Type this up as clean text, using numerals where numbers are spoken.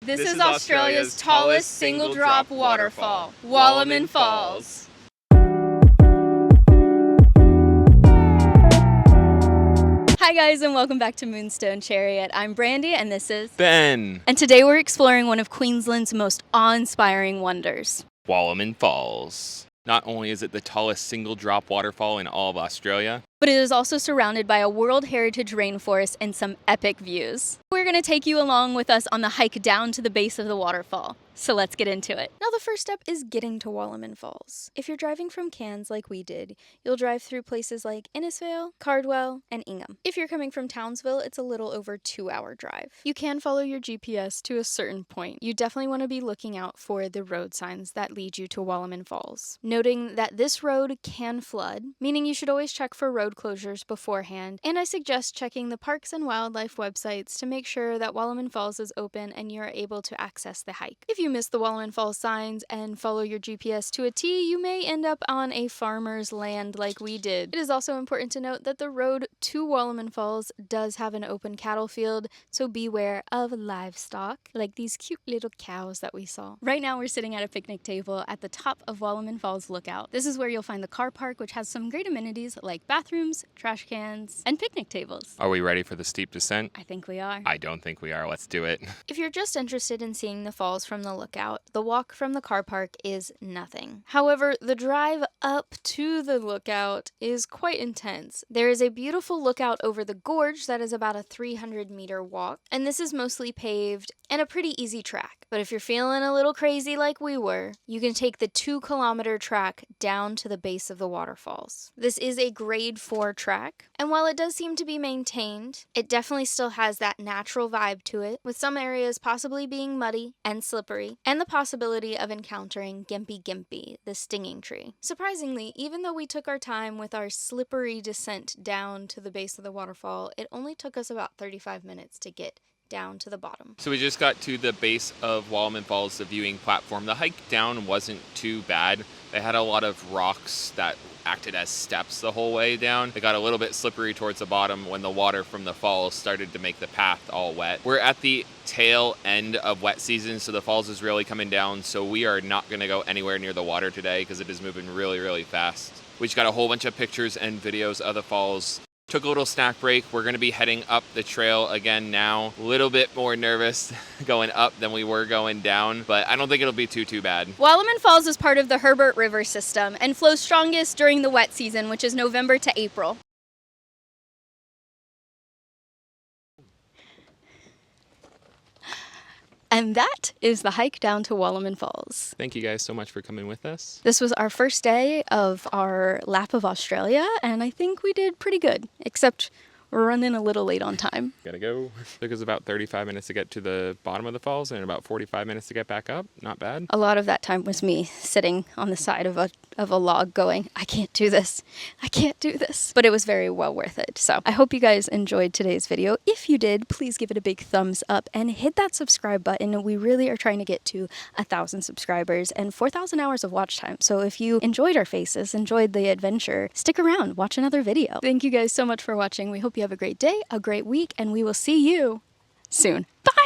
This is Australia's tallest single drop waterfall, Wallaman Falls. Hi guys, and welcome back to Moonstone Chariot. I'm Brandy and this is Ben. And today we're exploring one of Queensland's most awe-inspiring wonders, Wallaman Falls. Not only is it the tallest single drop waterfall in all of Australia, but it is also surrounded by a World Heritage rainforest and some epic views. We're going to take you along with us on the hike down to the base of the waterfall. So let's get into it. Now the first step is getting to Wallaman Falls. If you're driving from Cairns like we did, you'll drive through places like Innisfail, Cardwell, and Ingham. If you're coming from Townsville, it's a little over 2-hour drive. You can follow your GPS to a certain point. You definitely want to be looking out for the road signs that lead you to Wallaman Falls. Noting that this road can flood, meaning you should always check for road closures beforehand, and I suggest checking the Parks and Wildlife websites to make sure that Wallaman Falls is open and you're able to access the hike. If you miss the Wallaman Falls signs and follow your GPS to a T, you may end up on a farmer's land like we did. It is also important to note that the road to Wallaman Falls does have an open cattle field, so beware of livestock, like these cute little cows that we saw. Right now we're sitting at a picnic table at the top of Wallaman Falls Lookout. This is where you'll find the car park, which has some great amenities like bathrooms, trash cans, and picnic tables. are we ready for the steep descent? I think we are. I don't think we are. Let's do it. If you're just interested in seeing the falls from the lookout, the walk from the car park is nothing. However, the drive up to the lookout is quite intense. There is a beautiful lookout over the gorge that is about a 300-meter walk, and this is mostly paved and a pretty easy track. But if you're feeling a little crazy like we were, you can take the 2-kilometer track down to the base of the waterfalls. This is a grade 4 track, and while it does seem to be maintained, it definitely still has that natural vibe to it, with some areas possibly being muddy and slippery, and the possibility of encountering Gimpy Gimpy, the stinging tree. Surprisingly, even though we took our time with our slippery descent down to the base of the waterfall, it only took us about 35 minutes to get down to the bottom. So we just got to the base of Wallaman Falls, the viewing platform. The hike down wasn't too bad. They had a lot of rocks that acted as steps the whole way down. It got a little bit slippery towards the bottom when the water from the falls started to make the path all wet. We're at the tail end of wet season, so the falls is really coming down, so we are not going to go anywhere near the water today because it is moving really, really fast. We just got a whole bunch of pictures and videos of the falls. Took a little snack break. We're going to be heading up the trail again now. A little bit more nervous going up than we were going down, but I don't think it'll be too bad. Wallaman Falls is part of the Herbert River system and flows strongest during the wet season, which is November to April. And that is the hike down to Wallaman Falls. Thank you guys so much for coming with us. This was our first day of our lap of Australia, and I think we did pretty good, except we're running a little late on time. Gotta go. Took us about 35 minutes to get to the bottom of the falls and about 45 minutes to get back up. Not bad. A lot of that time was me sitting on the side of a log going, I can't do this. I can't do this. But it was very well worth it. So I hope you guys enjoyed today's video. If you did, please give it a big thumbs up and hit that subscribe button. We really are trying to get to 1,000 subscribers and 4,000 hours of watch time. So if you enjoyed our faces, enjoyed the adventure, stick around, watch another video. Thank you guys so much for watching. We hope you have a great day, a great week, and we will see you soon. Bye!